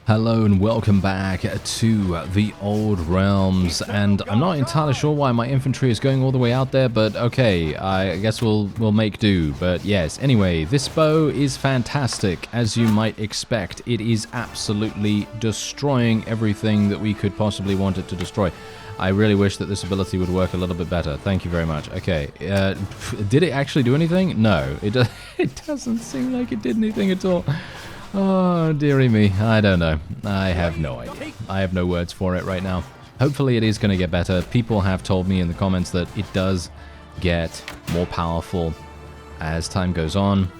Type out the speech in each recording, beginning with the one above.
Hello and welcome back to the Old Realms, and I'm not entirely sure why my infantry is going all the way out there, but okay, I guess we'll make do. But yes, anyway, this bow is fantastic, as you might expect. It is absolutely destroying everything that we could possibly want it to destroy. I really wish that this ability would work a little bit better. Thank you very much. Okay, did it actually do anything? No, it doesn't seem like it did anything at all. Oh, dearie me. I don't know. I have no idea. I have no words for it right now. Hopefully it is going to get better. People have told me in the comments that it does get more powerful as time goes on.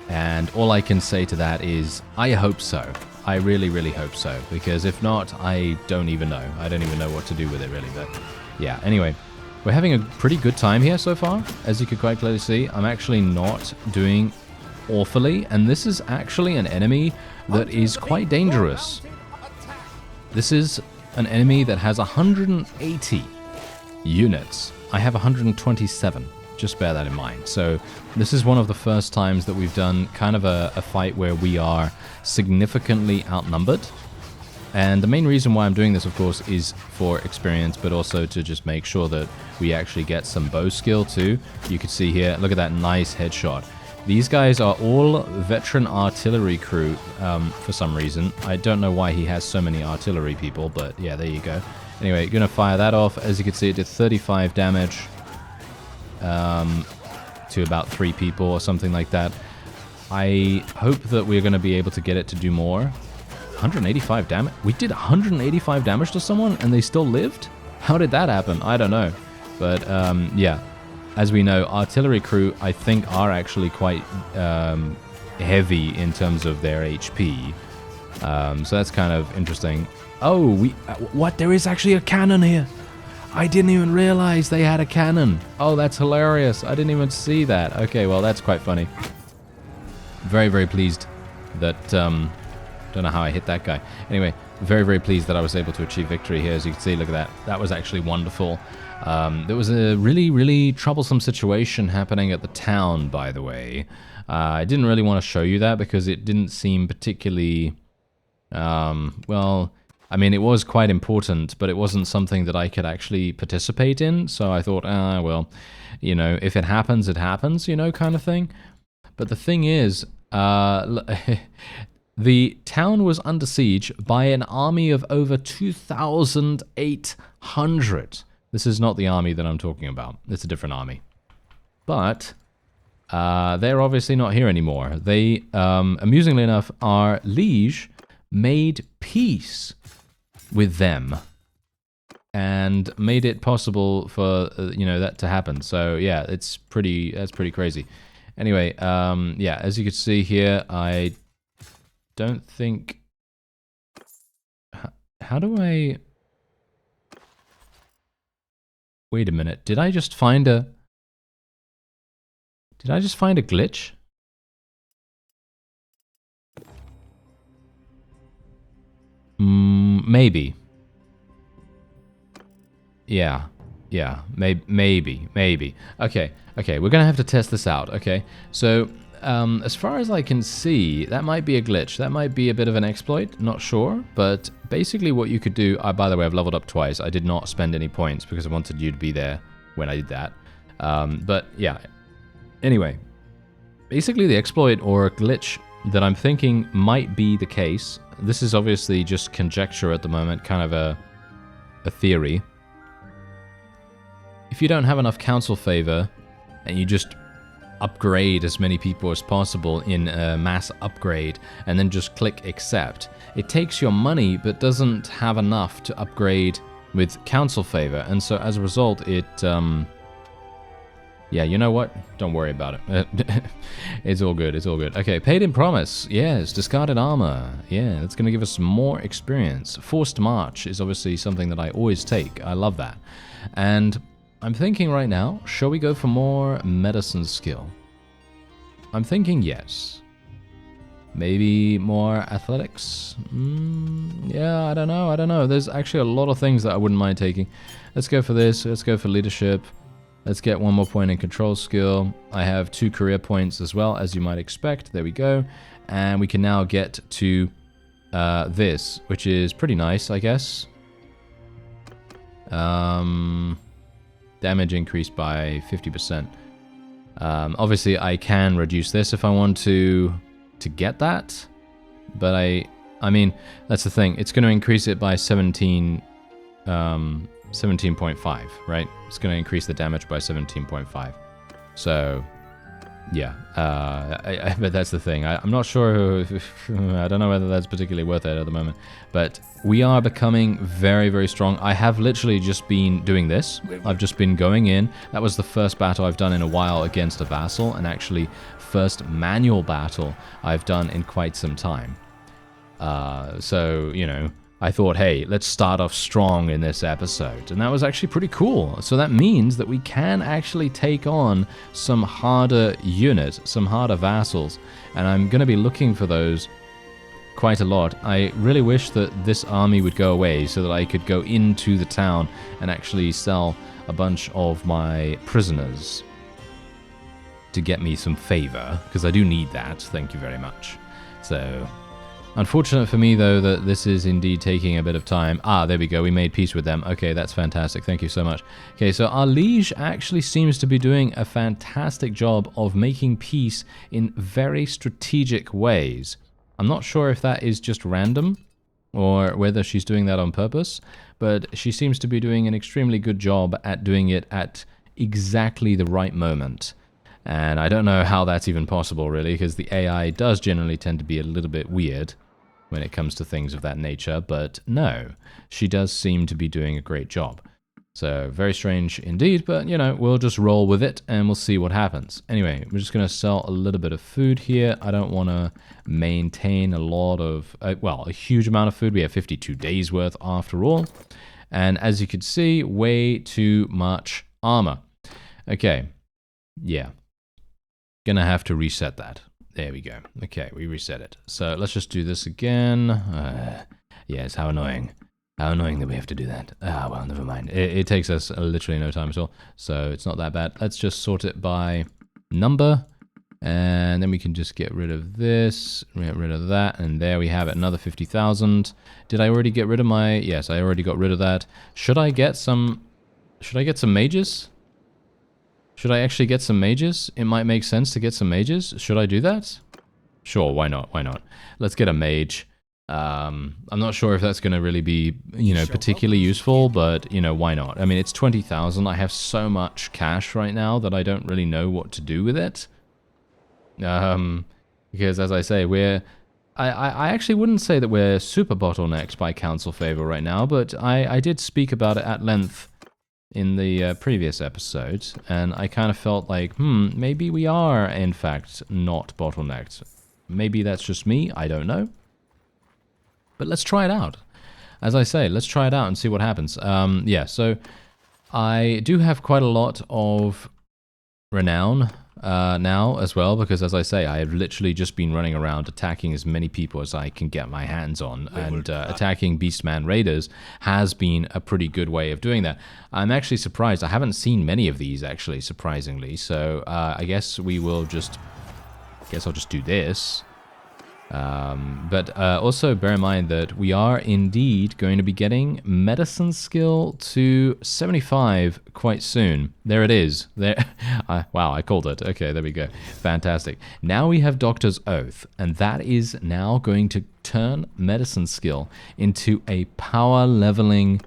And all I can say to that is, I hope so. I really, really hope so. Because if not, I don't even know. I don't even know what to do with it, really. But yeah, anyway. We're having a pretty good time here so far. As you can quite clearly see, I'm actually not doing awfully, and this is actually an enemy that is quite dangerous. This is an enemy that has 180 units. I have 127. Just bear that in mind. So this is one of the first times that we've done kind of a fight where we are significantly outnumbered. And the main reason why I'm doing this, of course, is for experience, but also to just make sure that we actually get some bow skill too. You can see here, look at that nice headshot. These guys are all veteran artillery crew for some reason. I don't know why he has so many artillery people, but yeah, there you go. Anyway, you're going to fire that off. As you can see, it did 35 damage to about 3 people or something like that. I hope that we're going to be able to get it to do more. 185 damage? We did 185 damage to someone and they still lived? How did that happen? I don't know. But yeah. As we know, artillery crew, I think, are actually quite heavy in terms of their HP. So that's kind of interesting. Oh, what? There is actually a cannon here. I didn't even realize they had a cannon. Oh, that's hilarious. I didn't even see that. Okay, well, that's quite funny. Very, very pleased that... don't know how I hit that guy. Anyway, very, very pleased that I was able to achieve victory here. As you can see, look at that. That was actually wonderful. There was a really, really troublesome situation happening at the town, by the way. I didn't really want to show you that because it didn't seem particularly... well, I mean, it was quite important, but it wasn't something that I could actually participate in. So I thought, well, you know, if it happens, it happens, you know, kind of thing. But the thing is, the town was under siege by an army of over 2,800. This is not the army that I'm talking about. It's a different army. But they're obviously not here anymore. They, amusingly enough, our liege made peace with them and made it possible for you know, that to happen. So yeah, that's pretty crazy. Anyway, yeah, as you can see here, I don't think... How do I... Wait a minute, did I just find a glitch? Maybe. Yeah, maybe. Okay, we're gonna have to test this out, okay? So, as far as I can see, that might be a glitch. That might be a bit of an exploit, not sure. But basically what you could do... by the way, I've leveled up twice. I did not spend any points because I wanted you to be there when I did that. But yeah. Anyway, basically the exploit or glitch that I'm thinking might be the case... This is obviously just conjecture at the moment, kind of a theory. If you don't have enough council favor and you just upgrade as many people as possible in a mass upgrade and then just click accept, it takes your money but doesn't have enough to upgrade with council favor, and so as a result it yeah, you know what, don't worry about it. It's all good. Okay, paid in promise. Yes, discarded armor. Yeah, that's gonna give us some more experience. Forced march is obviously something that I always take. I love that. And I'm thinking right now, shall we go for more medicine skill? I'm thinking yes. Maybe more athletics? Yeah, I don't know. There's actually a lot of things that I wouldn't mind taking. Let's go for this. Let's go for leadership. Let's get one more point in control skill. I have 2 career points as well, as you might expect. There we go. And we can now get to this, which is pretty nice, I guess. Damage increased by 50%. Obviously, I can reduce this if I want to get that, but I mean, that's the thing. It's going to increase it by 17.5, right? It's going to increase the damage by 17.5. So, yeah. But that's the thing. I'm not sure. I don't know whether that's particularly worth it at the moment. But we are becoming very, very strong. I have literally just been doing this. I've just been going in. That was the first battle I've done in a while against a vassal, and actually first manual battle I've done in quite some time. So, you know, I thought, hey, let's start off strong in this episode. And that was actually pretty cool. So that means that we can actually take on some harder units, some harder vassals. And I'm going to be looking for those quite a lot. I really wish that this army would go away so that I could go into the town and actually sell a bunch of my prisoners to get me some favor, because I do need that. Thank you very much. So, unfortunate for me, though, that this is indeed taking a bit of time. Ah, there we go. We made peace with them. Okay, that's fantastic. Thank you so much. Okay, so our liege actually seems to be doing a fantastic job of making peace in very strategic ways. I'm not sure if that is just random or whether she's doing that on purpose, but she seems to be doing an extremely good job at doing it at exactly the right moment. And I don't know how that's even possible, really, because the AI does generally tend to be a little bit weird when it comes to things of that nature, but no, she does seem to be doing a great job. So, very strange indeed, but, you know, we'll just roll with it and we'll see what happens. Anyway, we're just going to sell a little bit of food here. I don't want to maintain a lot of, well, a huge amount of food. We have 52 days worth after all. And as you can see, way too much armor. Okay, yeah. Gonna have to reset that. There we go. Okay, we reset it. So let's just do this again. Yes, how annoying. How annoying that we have to do that. Ah, well, never mind. It takes us literally no time at all, so it's not that bad. Let's just sort it by number, and then we can just get rid of this, get rid of that, and there we have it, another 50,000. Did I already get rid of my... Yes, I already got rid of that. Should I get some mages? Should I actually get some mages? It might make sense to get some mages. Should I do that? Sure, why not? Why not? Let's get a mage. I'm not sure if that's going to really be, you know, particularly useful, but, you know, why not? I mean, it's 20,000. I have so much cash right now that I don't really know what to do with it. Because, as I say, I actually wouldn't say that we're super bottlenecked by council favor right now, but I did speak about it at length in the previous episode, and I kind of felt like, maybe we are, in fact, not bottlenecked. Maybe that's just me, I don't know. But let's try it out. As I say, let's try it out and see what happens. Yeah, so I do have quite a lot of renown now as well, because as I say, I have literally just been running around attacking as many people as I can get my hands on, and attacking Beastman Raiders has been a pretty good way of doing that. I'm actually surprised. I haven't seen many of these, actually, surprisingly, so I guess we will just... I'll just do this. But also bear in mind that we are indeed going to be getting medicine skill to 75 quite soon. There it is. There. Wow, I called it. Okay, there we go. Fantastic. Now we have Doctor's Oath, and that is now going to turn medicine skill into a power leveling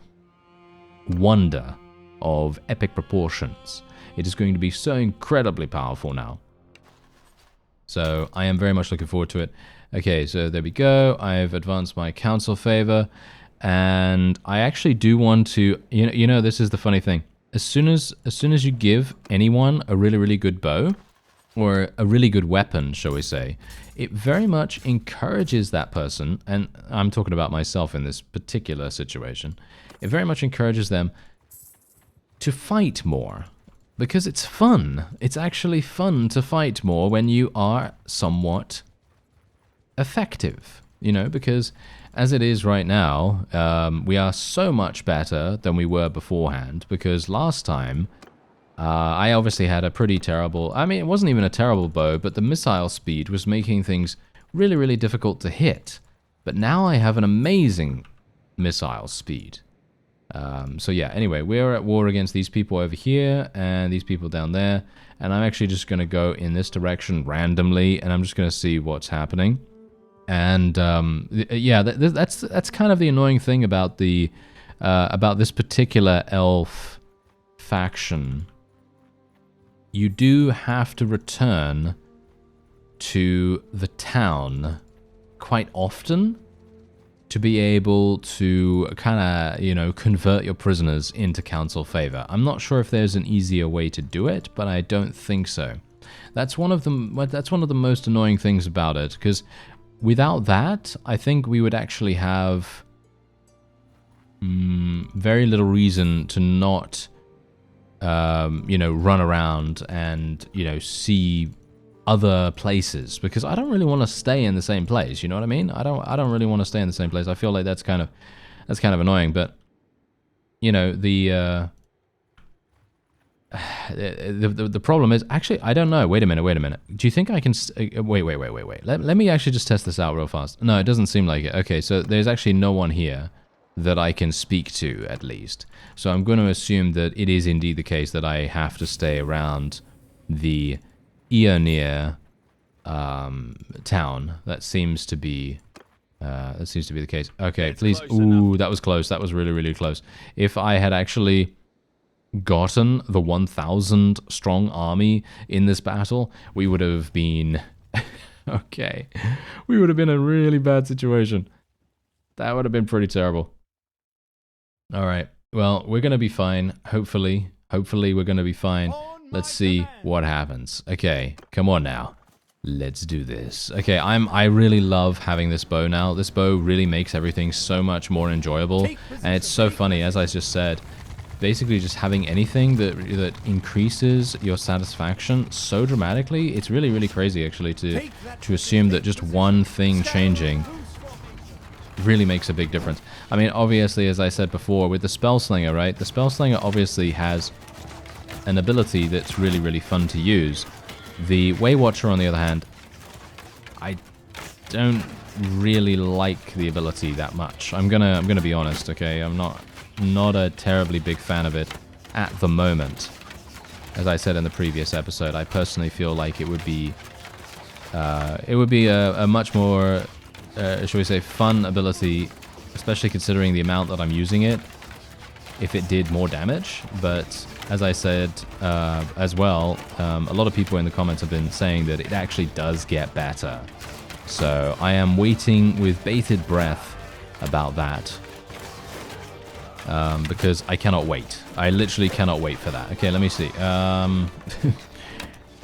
wonder of epic proportions. It is going to be so incredibly powerful now. So I am very much looking forward to it. Okay, so there we go. I've advanced my council favor, and I actually do want to. You know, this is the funny thing. As soon as you give anyone a really, really good bow, or a really good weapon, shall we say, it very much encourages that person. And I'm talking about myself in this particular situation. It very much encourages them to fight more. Because it's fun. It's actually fun to fight more when you are somewhat effective, you know, because as it is right now, we are so much better than we were beforehand, because last time, I obviously had a pretty terrible, I mean, it wasn't even a terrible bow, but the missile speed was making things really, really difficult to hit. But now I have an amazing missile speed. So yeah, anyway, we're at war against these people over here and these people down there. And I'm actually just going to go in this direction randomly, and I'm just going to see what's happening. And yeah, that's kind of the annoying thing about the about this particular elf faction. You do have to return to the town quite often to be able to kind of, you know, convert your prisoners into council favor. I'm not sure if there's an easier way to do it, but I don't think so. That's one of the most annoying things about it, because without that, I think we would actually have very little reason to not, you know, run around and, you know, see other places, because I don't really want to stay in the same place. You know what I mean? I don't really want to stay in the same place. I feel like that's kind of annoying. But you know, the problem is actually, I don't know. Wait a minute. Do you think I can? Wait. Let me actually just test this out real fast. No, it doesn't seem like it. Okay, so there's actually no one here that I can speak to, at least. So I'm going to assume that it is indeed the case that I have to stay around the Eonir town. That seems to be the case. Okay, please. Ooh, that was close. That was really, really close. If I had actually gotten the 1,000 strong army in this battle, we would have been okay. We would have been in a really bad situation. That would have been pretty terrible. All right. Well, we're going to be fine. Hopefully we're going to be fine. Let's see what happens. Okay, come on now. Let's do this. Okay, I really love having this bow now. This bow really makes everything so much more enjoyable. And it's so funny, as I just said, basically just having anything that increases your satisfaction so dramatically, it's really, really crazy actually to assume that just one thing changing really makes a big difference. I mean, obviously, as I said before, with the Spellslinger, right? The Spellslinger obviously has an ability that's really, really fun to use. The Waywatcher, on the other hand, I don't really like the ability that much. I'm gonna be honest, okay? I'm not a terribly big fan of it at the moment. As I said in the previous episode, I personally feel like it would be a much more, shall we say, fun ability, especially considering the amount that I'm using it, if it did more damage. But as I said as well, a lot of people in the comments have been saying that it actually does get better. So I am waiting with bated breath about that, because I cannot wait. I literally cannot wait for that. Okay, let me see.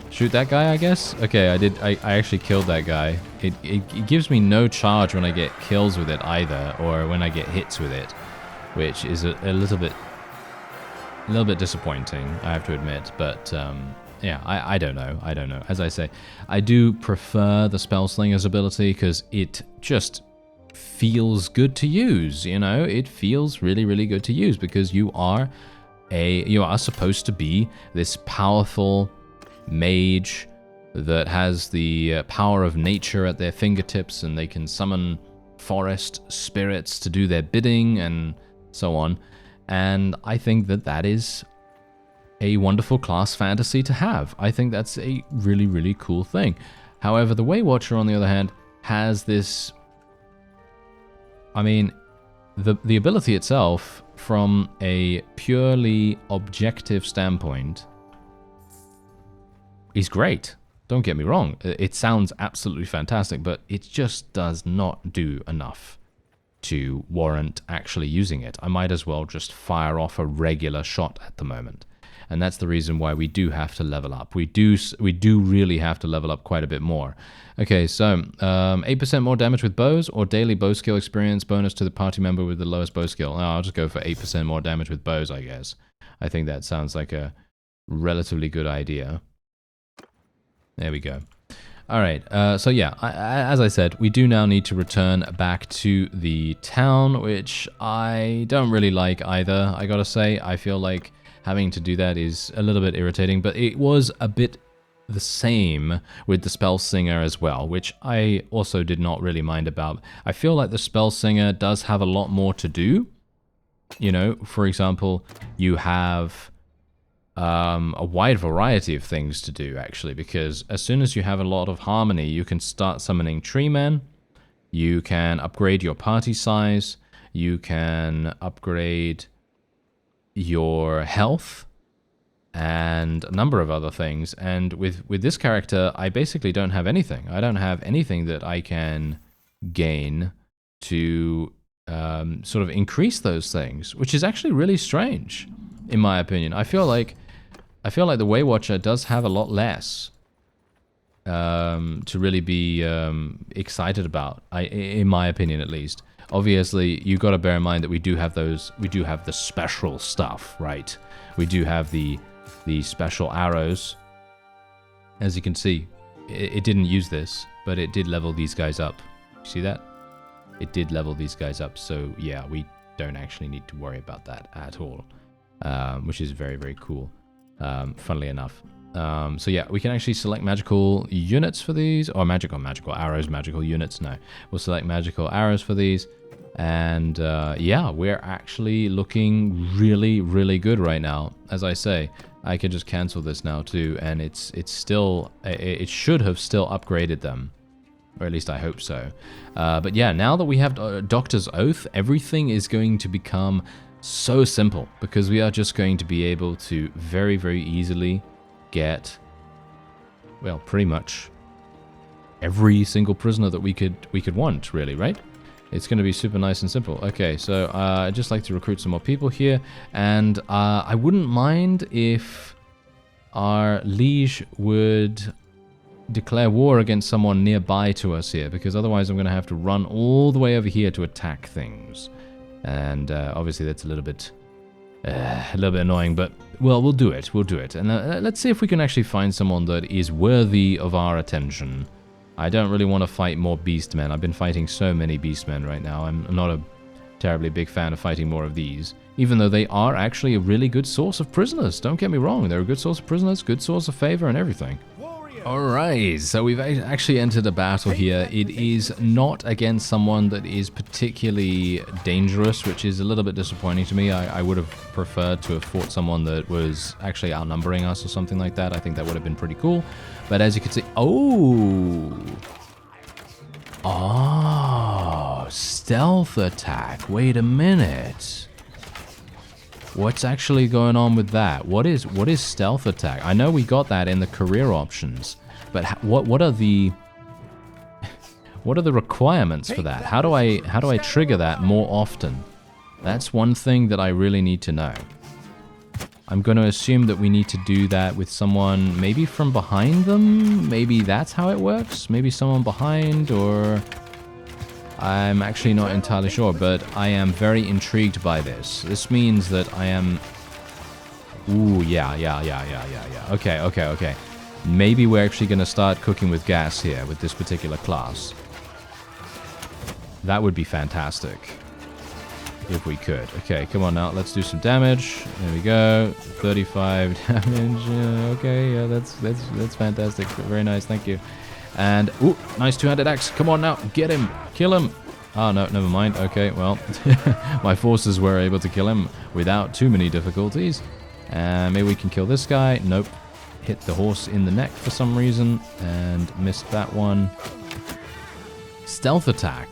Shoot that guy, I guess? Okay, I actually killed that guy. It gives me no charge when I get kills with it either, or when I get hits with it, which is a little bit disappointing, I have to admit. But yeah, I don't know. As I say, I do prefer the Spellslinger's ability because it just feels good to use. You know, it feels really, really good to use because you are supposed to be this powerful mage that has the power of nature at their fingertips, and they can summon forest spirits to do their bidding and so on. And I think that is a wonderful class fantasy to have. I think that's a really, really cool thing. However, the Waywatcher, on the other hand, has this... I mean, the ability itself, from a purely objective standpoint, is great. Don't get me wrong. It sounds absolutely fantastic, but it just does not do enough to warrant actually using it. I might as well just fire off a regular shot at the moment. And that's the reason why we do have to level up. We do really have to level up quite a bit more. Okay, so 8% more damage with bows, or daily bow skill experience bonus to the party member with the lowest bow skill. Oh, I'll just go for 8% more damage with bows, I guess. I think that sounds like a relatively good idea. There we go. All right, so yeah, as I said, we do now need to return back to the town, which I don't really like either, I gotta say. I feel like having to do that is a little bit irritating, but it was a bit the same with the Spell Singer as well, which I also did not really mind about. I feel like the Spell Singer does have a lot more to do. You know, for example, you have a wide variety of things to do, actually, because as soon as you have a lot of harmony, you can start summoning tree men, you can upgrade your party size, you can upgrade your health, and a number of other things. And with this character, I basically don't have anything. I don't have anything that I can gain to sort of increase those things, which is actually really strange, in my opinion. I feel like the Waywatcher does have a lot less to really be excited about, in my opinion at least. Obviously, you got to bear in mind that we do have the special stuff, right? We do have the special arrows. As you can see, it didn't use this, but it did level these guys up. See that? It did level these guys up, so yeah, we don't actually need to worry about that at all, which is very, very cool, funnily enough. So yeah, we can actually select magical units for these, or magical arrows, magical units, no. We'll select magical arrows for these, and yeah, we're actually looking really, really good right now. As I say, I can just cancel this now too, and it's still, it should have still upgraded them. Or at least I hope so. But yeah, now that we have Doctor's Oath, everything is going to become so simple, because we are just going to be able to very, very easily get, well, pretty much every single prisoner that we could want, really, right? It's going to be super nice and simple. Okay, so I'd just like to recruit some more people here, and I wouldn't mind if our liege would declare war against someone nearby to us here, because otherwise I'm going to have to run all the way over here to attack things, and obviously that's a little bit annoying, but well, we'll do it, and let's see if we can actually find someone that is worthy of our attention. I don't really want to fight more beastmen. I've been fighting so many beastmen right now. I'm not a terribly big fan of fighting more of these, even though they are actually a really good source of prisoners. Don't get me wrong, they're a good source of prisoners, good source of favor and everything. Alright, so we've actually entered a battle here. It is not against someone that is particularly dangerous, which is a little bit disappointing to me. I would have preferred to have fought someone that was actually outnumbering us or something like that. I think that would have been pretty cool. But as you can see... Oh! Oh, stealth attack. Wait a minute. What's actually going on with that? What is stealth attack? I know we got that in the career options, but what are the requirements for that? How do I trigger that more often? That's one thing that I really need to know. I'm going to assume that we need to do that with someone maybe from behind them. Maybe that's how it works. Maybe someone behind, or I'm actually not entirely sure, but I am very intrigued by this. This means that I am... Ooh, yeah. Okay. Maybe we're actually going to start cooking with gas here with this particular class. That would be fantastic if we could. Okay, come on now, let's do some damage. There we go, 35 damage. Okay, yeah, that's fantastic. Very nice, thank you. And, ooh, nice two-handed axe. Come on now, get him, kill him. Oh, no, never mind. Okay, well, my forces were able to kill him without too many difficulties. And maybe we can kill this guy. Nope. Hit the horse in the neck for some reason and missed that one. Stealth attack.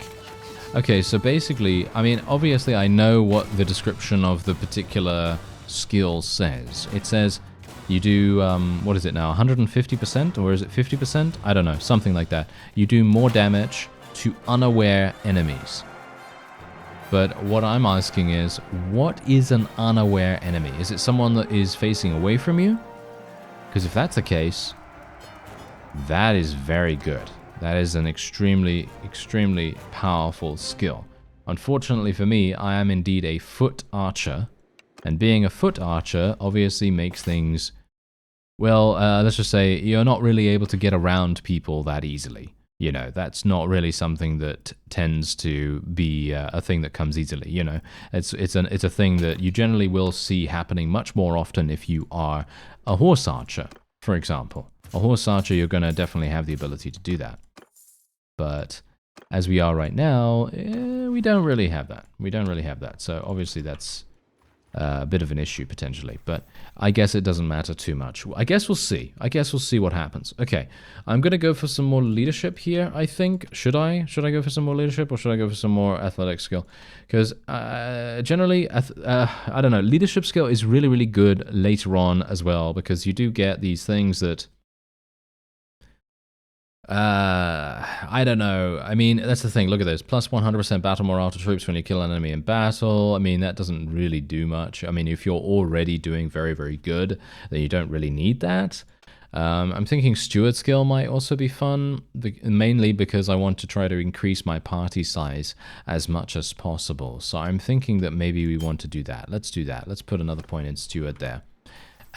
Okay, so basically, I mean, obviously I know what the description of the particular skill says. It says you do, what is it now, 150%? Or is it 50%? I don't know, something like that. You do more damage to unaware enemies. But what I'm asking is, what is an unaware enemy? Is it someone that is facing away from you? Because if that's the case, that is very good. That is an extremely, extremely powerful skill. Unfortunately for me, I am indeed a foot archer. And being a foot archer obviously makes things... Well, let's just say you're not really able to get around people that easily. You know, that's not really something that tends to be a thing that comes easily, you know. It's a thing that you generally will see happening much more often if you are a horse archer, for example. A horse archer, you're going to definitely have the ability to do that. But as we are right now, we don't really have that. We don't really have that. So obviously that's a bit of an issue potentially, but I guess it doesn't matter too much. I guess we'll see. I guess we'll see what happens. Okay, I'm gonna go for some more leadership here, I think. Should I go for some more leadership, or should I go for some more athletic skill? Because generally, I don't know, leadership skill is really, really good later on as well, because you do get these things that I don't know. I mean, that's the thing. Look at this. Plus 100% battle morale to troops when you kill an enemy in battle. I mean, that doesn't really do much. I mean, if you're already doing very, very good, then you don't really need that. I'm thinking steward skill might also be fun, mainly because I want to try to increase my party size as much as possible. So I'm thinking that maybe we want to do that. Let's do that. Let's put another point in steward there.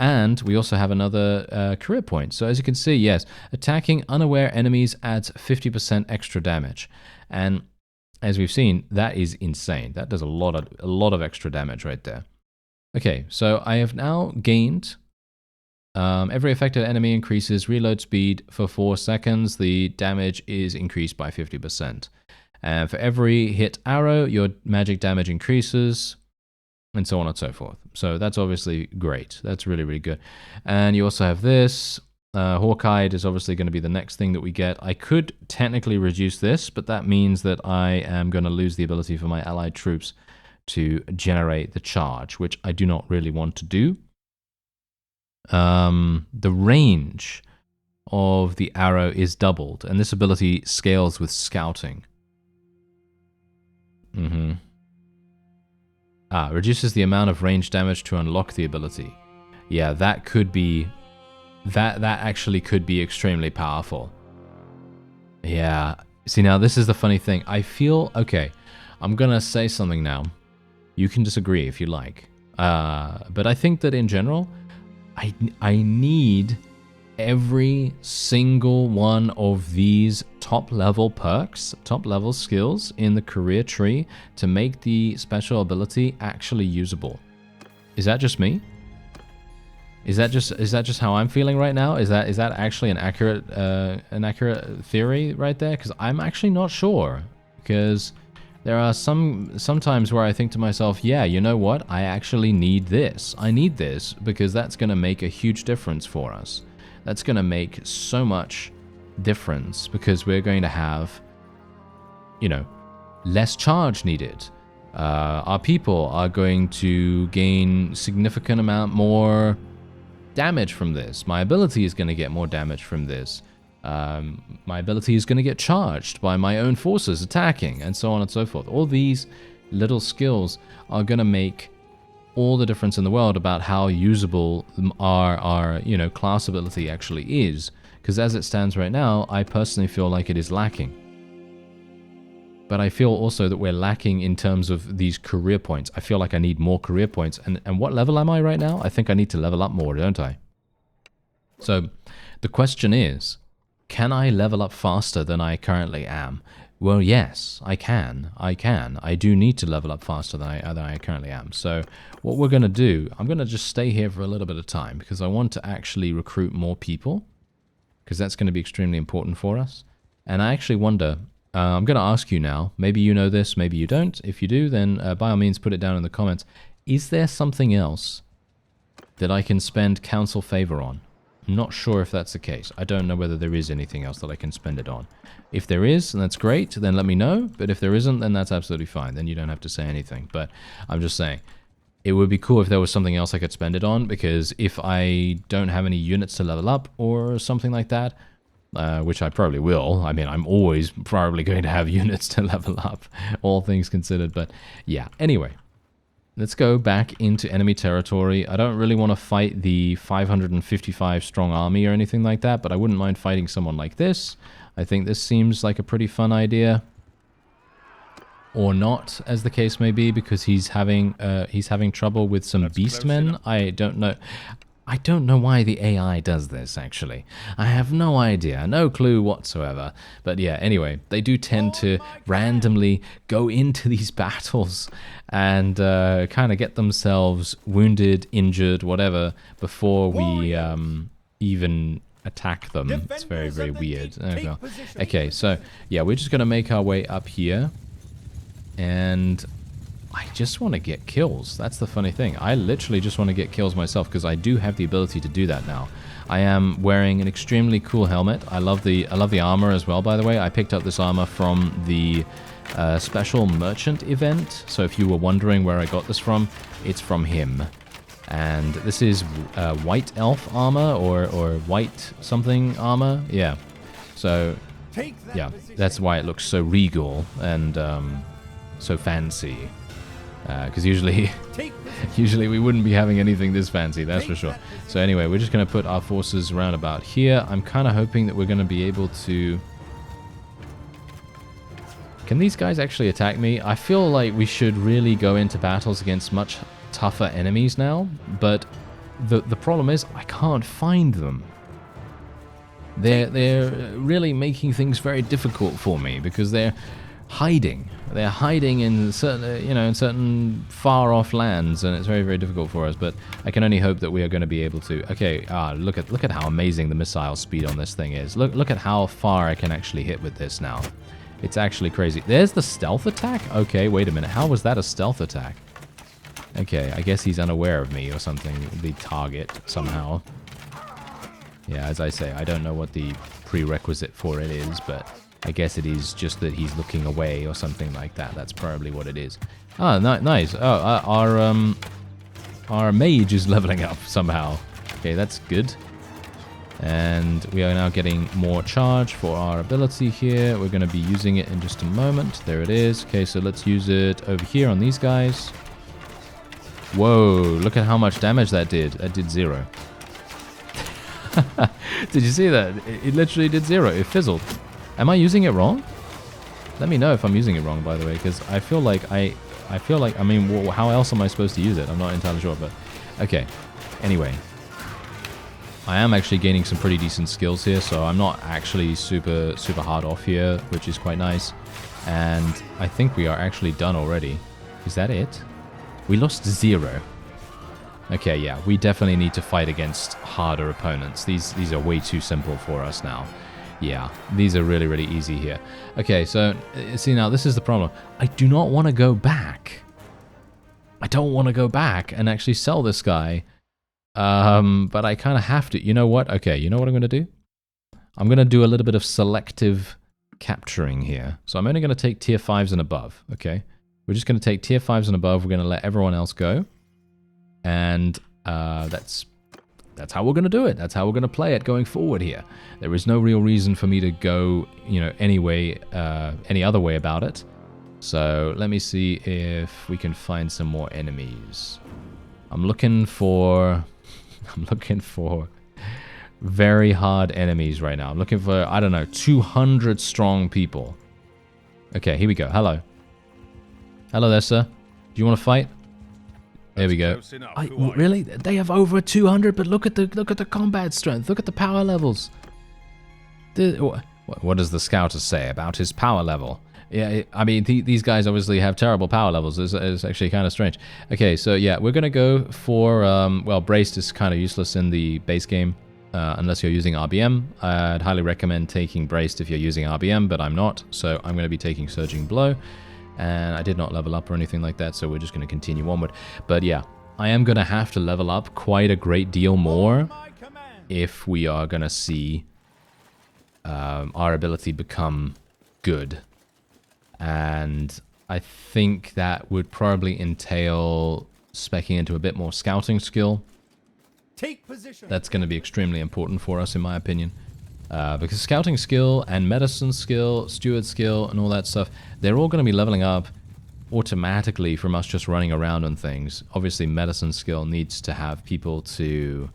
And we also have another career point. So as you can see, yes, attacking unaware enemies adds 50% extra damage. And as we've seen, that is insane. That does a lot of extra damage right there. Okay, so I have now gained every affected enemy increases reload speed for 4 seconds. The damage is increased by 50%. And for every hit arrow, your magic damage increases, and so on and so forth. So that's obviously great. That's really, really good. And you also have this. Hawkeye is obviously going to be the next thing that we get. I could technically reduce this, but that means that I am going to lose the ability for my allied troops to generate the charge, which I do not really want to do. The range of the arrow is doubled, and this ability scales with scouting. Reduces the amount of range damage to unlock the ability. Yeah, that could be... That actually could be extremely powerful. Yeah. See, now this is the funny thing. I feel... Okay, I'm gonna say something now. You can disagree if you like. But I think that in general, I need every single one of these top-level perks, top-level skills in the career tree to make the special ability actually usable. Is that just me? Is that just how I'm feeling right now? Is that actually an accurate theory right there? Because I'm actually not sure. Because there are sometimes where I think to myself, yeah, you know what? I actually need this. I need this because that's going to make a huge difference for us. That's going to make so much difference because we're going to have, you know, less charge needed. Our people are going to gain significant amount more damage from this. My ability is going to get more damage from this. My ability is going to get charged by my own forces attacking, and so on and so forth. All these little skills are going to make all the difference in the world about how usable our you know, class ability actually is. Because as it stands right now, I personally feel like it is lacking. But I feel also that we're lacking in terms of these career points. I feel like I need more career points. And what level am I right now? I think I need to level up more, don't I? So the question is, can I level up faster than I currently am? Well, yes, I can. I do need to level up faster than I currently am. So what we're going to do, I'm going to just stay here for a little bit of time because I want to actually recruit more people because that's going to be extremely important for us. And I actually wonder, I'm going to ask you now, maybe you know this, maybe you don't. If you do, then by all means put it down in the comments. Is there something else that I can spend council favor on? I'm not sure if that's the case. I don't know whether there is anything else that I can spend it on. If there is, and that's great, then let me know. But if there isn't, then that's absolutely fine. Then you don't have to say anything. But I'm just saying, it would be cool if there was something else I could spend it on, because if I don't have any units to level up or something like that, which I probably will. I mean, I'm always probably going to have units to level up, all things considered. But yeah, anyway. Let's go back into enemy territory. I don't really want to fight the 555 strong army or anything like that, but I wouldn't mind fighting someone like this. I think this seems like a pretty fun idea. Or not, as the case may be, because he's having trouble with some beastmen. I don't know. I don't know why the AI does this, actually. I have no idea, no clue whatsoever. But yeah, anyway, they do tend to randomly go into these battles and kind of get themselves wounded, injured, whatever, before we even attack them. It's very, very weird. Okay, so yeah, we're just going to make our way up here. And I just want to get kills. That's the funny thing. I literally just want to get kills myself because I do have the ability to do that now. I am wearing an extremely cool helmet. I love the armor as well, by the way. I picked up this armor from the special merchant event. So if you were wondering where I got this from, it's from him. And this is white elf armor or white something armor. Yeah. So yeah, that's why it looks so regal and so fancy. Because usually we wouldn't be having anything this fancy, that's for sure. So anyway, we're just going to put our forces around about here. I'm kind of hoping that we're going to be able to... Can these guys actually attack me? I feel like we should really go into battles against much tougher enemies now, but the problem is I can't find them. They're really making things very difficult for me because they're hiding. They're hiding in certain, in certain far-off lands, and it's very, very difficult for us. But I can only hope that we are going to be able to. Okay, look at how amazing the missile speed on this thing is. Look at how far I can actually hit with this now. It's actually crazy. There's the stealth attack. Okay, wait a minute. How was that a stealth attack? Okay, I guess he's unaware of me or something. The target somehow. Yeah, as I say, I don't know what the prerequisite for it is, but I guess it is just that he's looking away or something like that. That's probably what it is. Ah, nice. Oh, our mage is leveling up somehow. Okay, that's good. And we are now getting more charge for our ability here. We're going to be using it in just a moment. There it is. Okay, so let's use it over here on these guys. Whoa, look at how much damage that did. That did 0. Did you see that? It literally did 0. It fizzled. Am I using it wrong? Let me know if I'm using it wrong, by the way, because I feel like I mean, how else am I supposed to use it? I'm not entirely sure, but okay. Anyway, I am actually gaining some pretty decent skills here, so I'm not actually super hard off here, which is quite nice. And I think we are actually done already. Is that it? We lost 0. Okay, yeah, we definitely need to fight against harder opponents. These are way too simple for us now. Yeah, these are really, really easy here. Okay, so, see now, this is the problem. I do not want to go back. I don't want to go back and actually sell this guy. But I kind of have to. You know what? Okay, you know what I'm going to do? I'm going to do a little bit of selective capturing here. So I'm only going to take tier 5s and above, okay? We're just going to take tier 5s and above. We're going to let everyone else go. And that's how we're going to do it. That's how we're going to play it going forward here. There is no real reason for me to go, any other way about it. So let me see if we can find some more enemies. I'm looking for very hard enemies right now. I'm looking for, I don't know, 200 strong people. Okay, here we go. Hello. Hello there, sir. Do you want to fight? There we go. Really? They have over 200, but look at the combat strength. Look at the power levels. What does the scouter say about his power level? Yeah, I mean, these guys obviously have terrible power levels. It's actually kind of strange. Okay, so yeah, we're going to go for, well, Braced is kind of useless in the base game, unless you're using RBM. I'd highly recommend taking Braced if you're using RBM, but I'm not, so I'm going to be taking Surging Blow. And I did not level up or anything like that, so we're just going to continue onward. But yeah, I am going to have to level up quite a great deal more if we are going to see our ability become good. And I think that would probably entail speccing into a bit more scouting skill. Take position. That's going to be extremely important for us, in my opinion. Because scouting skill and medicine skill, steward skill, and all that stuff, they're all going to be leveling up automatically from us just running around on things. Obviously, medicine skill needs to have people to,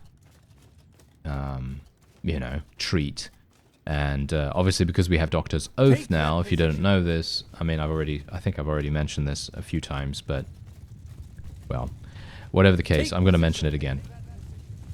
treat. And obviously, because we have Doctor's Oath now, if you don't know this, I mean, I think I've already mentioned this a few times, but, well, whatever the case, I'm going to mention it again.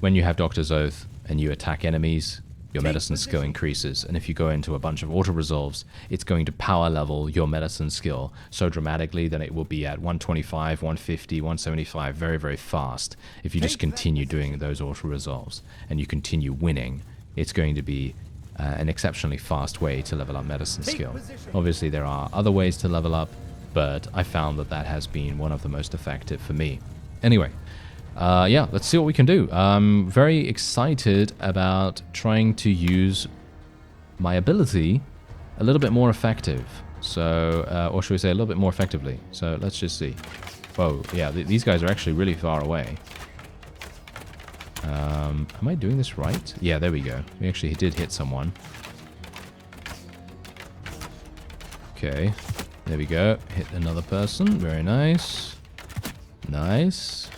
When you have Doctor's Oath and you attack enemies, your medicine skill increases, and if you go into a bunch of auto-resolves, it's going to power level your medicine skill so dramatically that it will be at 125, 150, 175 very, very fast if you just continue doing those auto-resolves and you continue winning. it's going to be an exceptionally fast way to level up medicine Take skill. position. Obviously, there are other ways to level up, but I found that that has been one of the most effective for me. Anyway, yeah, let's see what we can do. I'm very excited about trying to use my ability a little bit more effective. So, or should we say a little bit more effectively? So let's just see. Whoa, yeah, these guys are actually really far away. Am I doing this right? Yeah, there we go. We actually did hit someone. Okay, there we go. Hit another person. Very nice. Nice.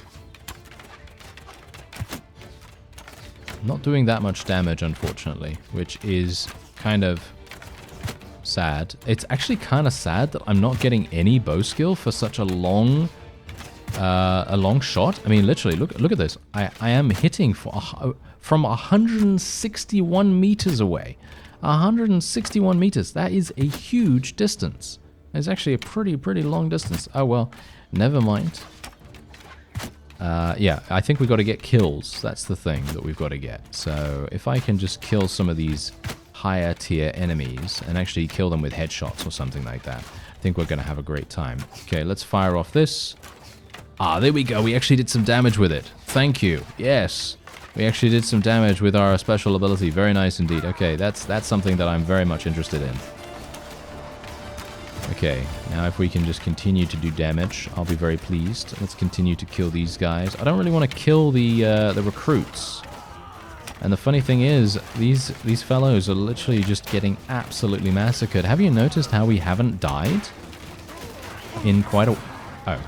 Not doing that much damage, unfortunately, which is kind of sad. It's actually kind of sad that I'm not getting any bow skill for such a long shot. I mean, literally, look at this. I am hitting from 161 meters away. 161 meters. That is a huge distance. It's actually a pretty long distance. Oh well, never mind. Yeah, I think we've got to get kills. That's the thing that we've got to get. So if I can just kill some of these higher tier enemies and actually kill them with headshots or something like that, I think we're going to have a great time. Okay, let's fire off this. Ah, there we go. We actually did some damage with it. Thank you. Yes. We actually did some damage with our special ability. Very nice indeed. Okay, that's something that I'm very much interested in. Okay, now if we can just continue to do damage, I'll be very pleased. Let's continue to kill these guys. I don't really want to kill the recruits. And the funny thing is, these fellows are literally just getting absolutely massacred. Have you noticed how we haven't died in quite a... Oh.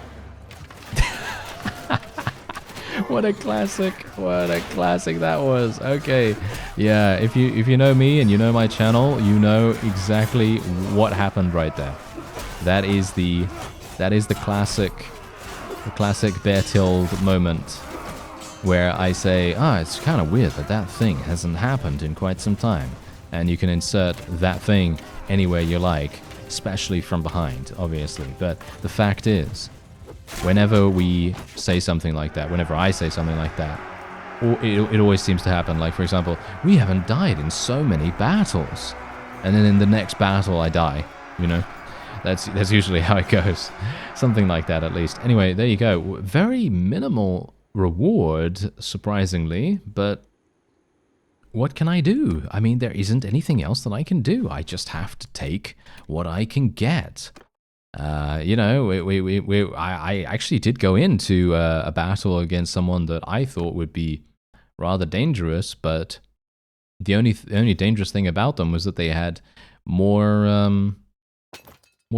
What a classic. What a classic that was. Okay. Yeah, if you know me and you know my channel, you know exactly what happened right there. That is the classic bear tilled moment where I say, it's kind of weird that thing hasn't happened in quite some time. And you can insert that thing anywhere you like, especially from behind, obviously. But the fact is, whenever we say something like that, whenever I say something like that, it always seems to happen. Like, for example, we haven't died in so many battles. And then in the next battle, I die, you know? That's usually how it goes. Something like that, at least. Anyway, there you go. Very minimal reward, surprisingly, but what can I do? I mean, there isn't anything else that I can do. I just have to take what I can get. You know, I actually did go into a battle against someone that I thought would be rather dangerous, but the only dangerous thing about them was that they had more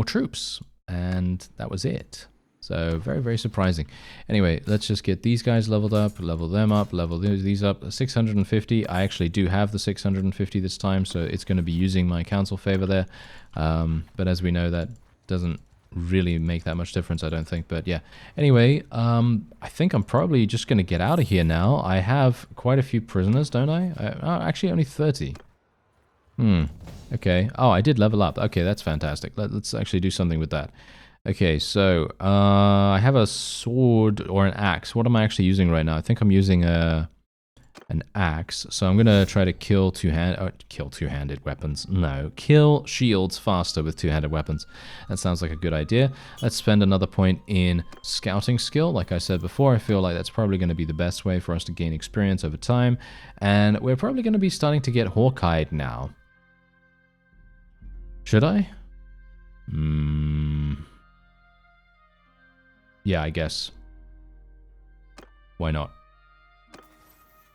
troops, and that was it. So very surprising. Anyway, let's just get these guys leveled up, level them up, level these up. 650. I actually do have the 650 this time, so it's going to be using my council favor there. But as we know, that doesn't really make that much difference, I don't think. But yeah. Anyway, I think I'm probably just going to get out of here now. I have quite a few prisoners, don't I? Actually, only 30. Okay. Oh, I did level up. Okay, that's fantastic. Let's actually do something with that. Okay, so I have a sword or an axe. What am I actually using right now? I think I'm using an axe. So I'm going to try to kill two-handed weapons. No, kill shields faster with two-handed weapons. That sounds like a good idea. Let's spend another point in scouting skill. Like I said before, I feel like that's probably going to be the best way for us to gain experience over time. And we're probably going to be starting to get Hawkeyed now. Should I? Yeah, I guess. Why not?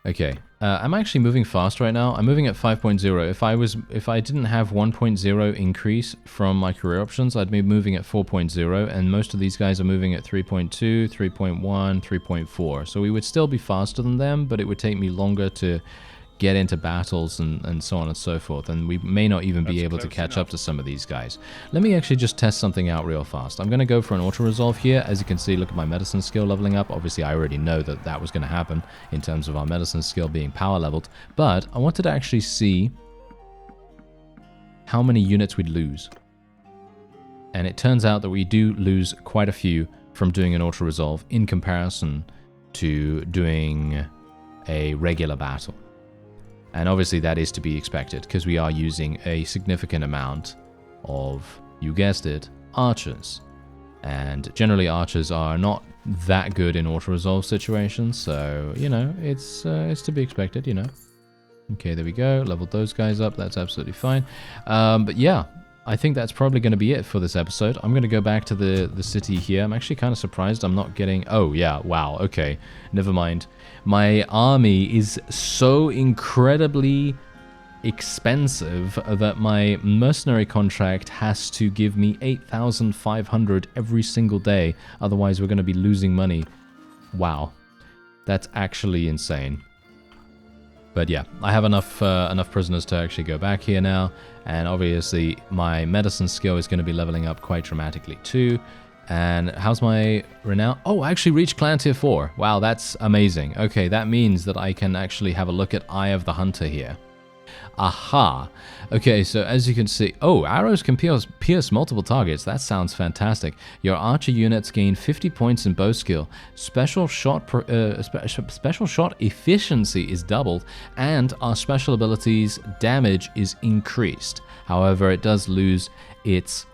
Okay. I'm actually moving fast right now. I'm moving at 5.0. If I didn't have 1.0 increase from my career options, I'd be moving at 4.0, and most of these guys are moving at 3.2, 3.1, 3.4. So we would still be faster than them, but it would take me longer to get into battles and so on and so forth, and we may not even be able to catch up to some of these guys. Let me actually just test something out real fast. I'm going to go for an auto-resolve here. As you can see, look at my medicine skill leveling up. Obviously, I already know that that was going to happen in terms of our medicine skill being power leveled, but I wanted to actually see how many units we'd lose. And it turns out that we do lose quite a few from doing an auto-resolve in comparison to doing a regular battle. And obviously that is to be expected because we are using a significant amount of, you guessed it, archers. And generally archers are not that good in auto-resolve situations, so, you know, it's to be expected, you know. Okay, there we go. Leveled those guys up. That's absolutely fine. But yeah, I think that's probably going to be it for this episode. I'm going to go back to the city here. I'm actually kind of surprised I'm not getting... Oh, yeah. Wow. Okay. Never mind. My army is so incredibly expensive that my mercenary contract has to give me 8,500 every single day. Otherwise, we're going to be losing money. Wow. That's actually insane. But yeah, I have enough prisoners to actually go back here now, and obviously my medicine skill is going to be leveling up quite dramatically too. And how's my renown? Oh, I actually reached clan tier 4. Wow, that's amazing. Okay, that means that I can actually have a look at Eye of the Hunter here. Aha. Okay, so as you can see... Oh, arrows can pierce multiple targets. That sounds fantastic. Your archer units gain 50 points in bow skill. Special shot efficiency is doubled, and our special abilities damage is increased. However, it does lose its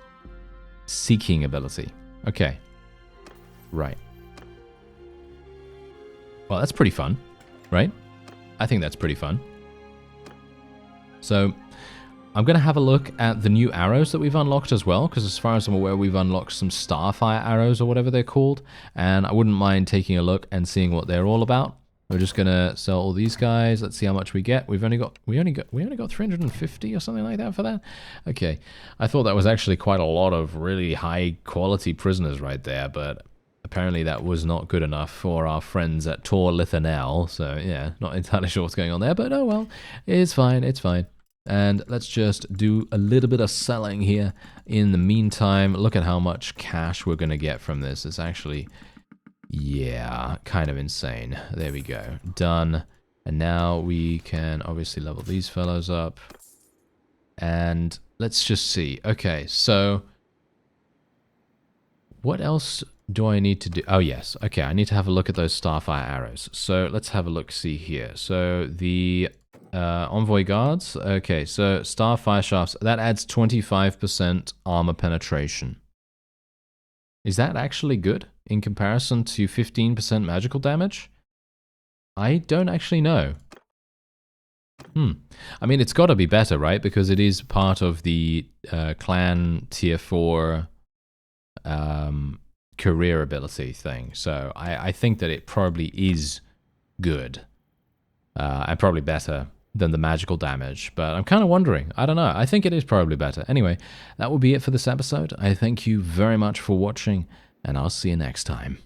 seeking ability. Okay. Right. Well, that's pretty fun, right? I think that's pretty fun. So, I'm going to have a look at the new arrows that we've unlocked as well, because as far as I'm aware, we've unlocked some Starfire arrows or whatever they're called, and I wouldn't mind taking a look and seeing what they're all about. We're just going to sell all these guys. Let's see how much we get. We only got 350 or something like that for that. Okay, I thought that was actually quite a lot of really high quality prisoners right there, but apparently that was not good enough for our friends at Tor Lithanel. So yeah, not entirely sure what's going on there, but oh well, it's fine, it's fine. And let's just do a little bit of selling here. In the meantime, look at how much cash we're going to get from this. It's actually, yeah, kind of insane. There we go. Done. And now we can obviously level these fellows up. And let's just see. Okay, so what else do I need to do? Oh, yes. Okay, I need to have a look at those Starfire arrows. So let's have a look, see here. So the... Envoy guards. Okay, so Starfire shafts. That adds 25% armor penetration. Is that actually good in comparison to 15% magical damage? I don't actually know. I mean, it's got to be better, right? Because it is part of the clan tier 4 career ability thing. So I think that it probably is good. And probably better than the magical damage, but I'm kind of wondering. I don't know. I think it is probably better. Anyway, that will be it for this episode. I thank you very much for watching, and I'll see you next time.